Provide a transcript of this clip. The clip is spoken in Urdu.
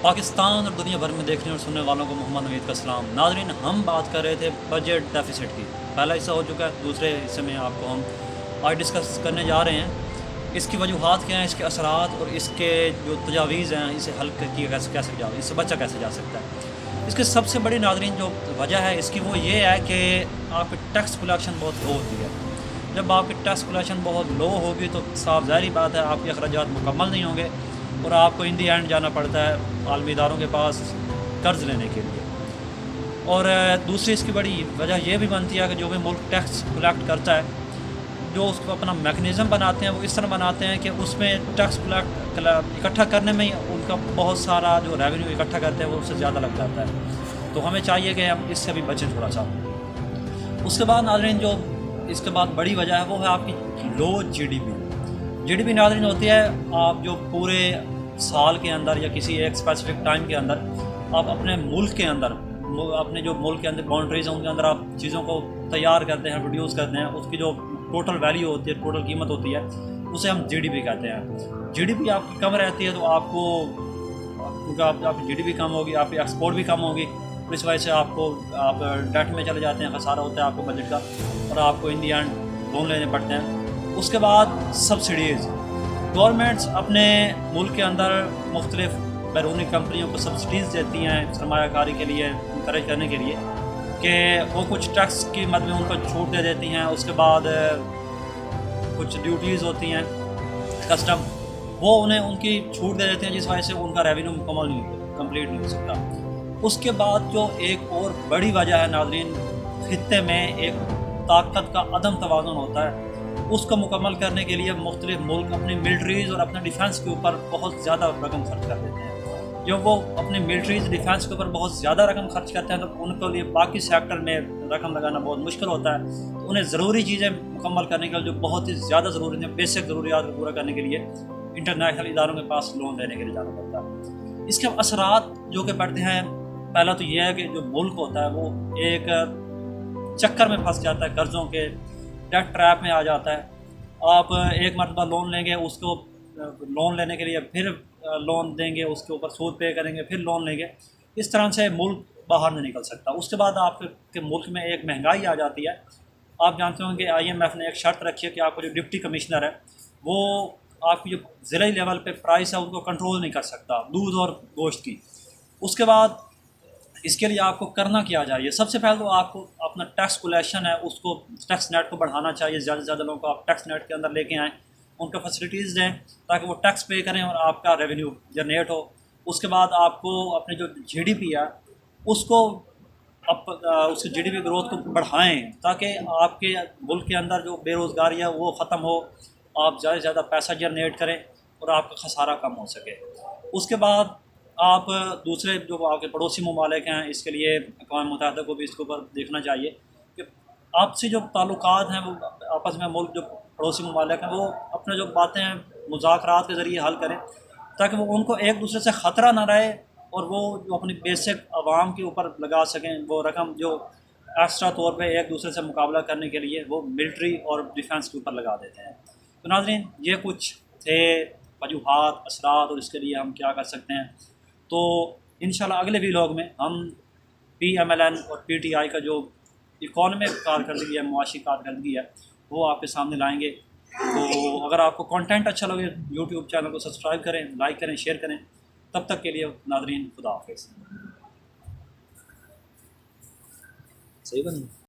پاکستان اور دنیا بھر میں دیکھنے اور سننے والوں کو محمد نوید کا سلام۔ ناظرین، ہم بات کر رہے تھے بجٹ ڈیفیسٹ کی، پہلا حصہ ہو چکا ہے، دوسرے حصے میں آپ کو ہم آج ڈسکس کرنے جا رہے ہیں۔ اس کی وجوہات کیا ہیں، اس کے اثرات اور اس کے جو تجاویز ہیں، اسے حل کیا کیسے جا، اس سے بچا کیسے جا سکتا ہے۔ اس کی سب سے بڑی ناظرین جو وجہ ہے اس کی وہ یہ ہے کہ آپ کی ٹیکس کلیکشن بہت لو ہوتی ہے۔ جب آپ کی ٹیکس کلیکشن بہت لو ہوگی تو صاف ظاہری بات ہے آپ کے اخراجات مکمل نہیں ہوں گے اور آپ کو ان دی اینڈ جانا پڑتا ہے عالمی اداروں کے پاس قرض لینے کے لیے۔ اور دوسری اس کی بڑی وجہ یہ بھی بنتی ہے کہ جو بھی ملک ٹیکس کلیکٹ کرتا ہے، جو اس کو اپنا میکنزم بناتے ہیں وہ اس طرح بناتے ہیں کہ اس میں ٹیکس اکٹھا کرنے میں ان کا بہت سارا جو ریونیو اکٹھا کرتے ہیں وہ اس سے زیادہ لگ جاتا ہے۔ تو ہمیں چاہیے کہ ہم اس سے بھی بچیں تھوڑا سا۔ اس کے بعد ناظرین جو اس کے بعد بڑی وجہ ہے وہ ہے آپ کی لو G D P. G D P ناظرین ہوتی ہے آپ جو پورے سال کے اندر یا کسی ایک اسپیسیفک ٹائم کے اندر آپ اپنے ملک کے اندر، اپنے جو ملک کے اندر باؤنڈریز ہیں ان کے اندر آپ چیزوں کو تیار کرتے ہیں، پروڈیوس کرتے ہیں، اس کی جو ٹوٹل ویلیو ہوتی ہے، ٹوٹل قیمت ہوتی ہے، اسے ہم جی ڈی پی کہتے ہیں۔ جی ڈی پی آپ کی کم رہتی ہے تو آپ کو، کیونکہ آپ کی جی ڈی پی کم ہوگی، آپ کی ایکسپورٹ بھی کم ہوگی، اس وجہ سے آپ ڈیٹ میں چلے جاتے ہیں، خسارہ ہوتا ہے آپ کو بجٹ کا، اور آپ کو ان دی اینڈ لون لینے پڑتے ہیں۔ اس کے بعد سبسڈیز، گورنمنٹس اپنے ملک کے اندر مختلف بیرونی کمپنیوں کو سبسڈیز دیتی ہیں سرمایہ کاری کے لیے، انکریج کرنے کے لیے، کہ وہ کچھ ٹیکس کی مد میں ان کو چھوٹ دے دیتی ہیں۔ اس کے بعد کچھ ڈیوٹیز ہوتی ہیں، کسٹم، وہ انہیں ان کی چھوٹ دے دیتے ہیں جس وجہ سے ان کا ریونیو کمپلیٹ نہیں ہو سکتا۔ اس کے بعد جو ایک اور بڑی وجہ ہے ناظرین، خطے میں ایک طاقت کا عدم توازن ہوتا ہے۔ اس کو مکمل کرنے کے لیے مختلف ملک اپنی ملٹریز اور اپنے ڈیفنس کے اوپر بہت زیادہ رقم خرچ کر دیتے ہیں۔ جب وہ اپنی ملٹریز ڈیفنس کے اوپر بہت زیادہ رقم خرچ کرتے ہیں تو ان کے لیے باقی سیکٹر میں رقم لگانا بہت مشکل ہوتا ہے۔ تو انہیں ضروری چیزیں مکمل کرنے کے لیے، جو بہت ہی زیادہ ضروری ہیں، بیسک ضروریات کو پورا کرنے کے لیے انٹرنیشنل اداروں کے پاس لون لینے کے لیے جانا پڑتا ہے۔ اس کے اثرات جو کہ پڑتے ہیں، پہلا تو یہ ہے کہ جو ملک ہوتا ہے وہ ایک چکر میں پھنس جاتا ہے، قرضوں کے ڈیٹ ٹریپ میں آ جاتا ہے۔ آپ ایک مرتبہ لون لیں گے، اس کو لون لینے کے لیے پھر لون دیں گے، اس کے اوپر سود پے کریں گے، پھر لون لیں گے، اس طرح سے ملک باہر نہیں نکل سکتا۔ اس کے بعد آپ کے ملک میں ایک مہنگائی آ جاتی ہے۔ آپ جانتے ہوں کہ آئی ایم ایف نے ایک شرط رکھی ہے کہ آپ کو جو ڈپٹی کمشنر ہے وہ آپ کی جو ضلعی لیول پہ پرائس ہے ان کو کنٹرول نہیں کر سکتا دودھ اور گوشت کی۔ اس کے بعد اس کے لیے آپ کو کرنا کیا چاہیے؟ سب سے پہلے تو آپ کو اپنا ٹیکس کولیکشن ہے اس کو، ٹیکس نیٹ کو بڑھانا چاہیے، زیادہ سے زیادہ لوگوں کو آپ ٹیکس نیٹ کے اندر لے کے آئیں، ان کو فیسلٹیز دیں تاکہ وہ ٹیکس پے کریں اور آپ کا ریونیو جنریٹ ہو۔ اس کے بعد آپ کو اپنے جو جی ڈی پی ہے اس کو اس کی جی ڈی پی گروتھ کو بڑھائیں تاکہ آپ کے ملک کے اندر جو بے روزگاری ہے وہ ختم ہو، آپ زیادہ سے زیادہ پیسہ جنریٹ کریں اور آپ کا خسارہ کم ہو سکے۔ اس کے بعد آپ دوسرے جو آپ کے پڑوسی ممالک ہیں، اس کے لیے اقوام متحدہ کو بھی اس کے اوپر دیکھنا چاہیے کہ آپ سے جو تعلقات ہیں وہ آپس میں، ملک جو پڑوسی ممالک ہیں وہ اپنے جو باتیں ہیں مذاکرات کے ذریعے حل کریں تاکہ وہ ان کو ایک دوسرے سے خطرہ نہ رہے اور وہ جو اپنی بیسک عوام کے اوپر لگا سکیں وہ رقم، جو ایکسٹرا طور پہ ایک دوسرے سے مقابلہ کرنے کے لیے وہ ملٹری اور ڈیفنس کے اوپر لگا دیتے ہیں۔ تو ناظرین، یہ کچھ تھے وجوہات، اثرات اور اس کے لیے ہم کیا کر سکتے ہیں۔ تو انشاءاللہ اگلے ویلاگ میں ہم پی ایم ایل این اور پی ٹی آئی کا جو اکانومک کارکردگی ہے، معاشی کارکردگی ہے، وہ آپ کے سامنے لائیں گے۔ تو اگر آپ کو کنٹینٹ اچھا لگے، یوٹیوب چینل کو سبسکرائب کریں، لائک کریں، شیئر کریں۔ تب تک کے لیے ناظرین، خدا حافظ۔ صحیح بنی؟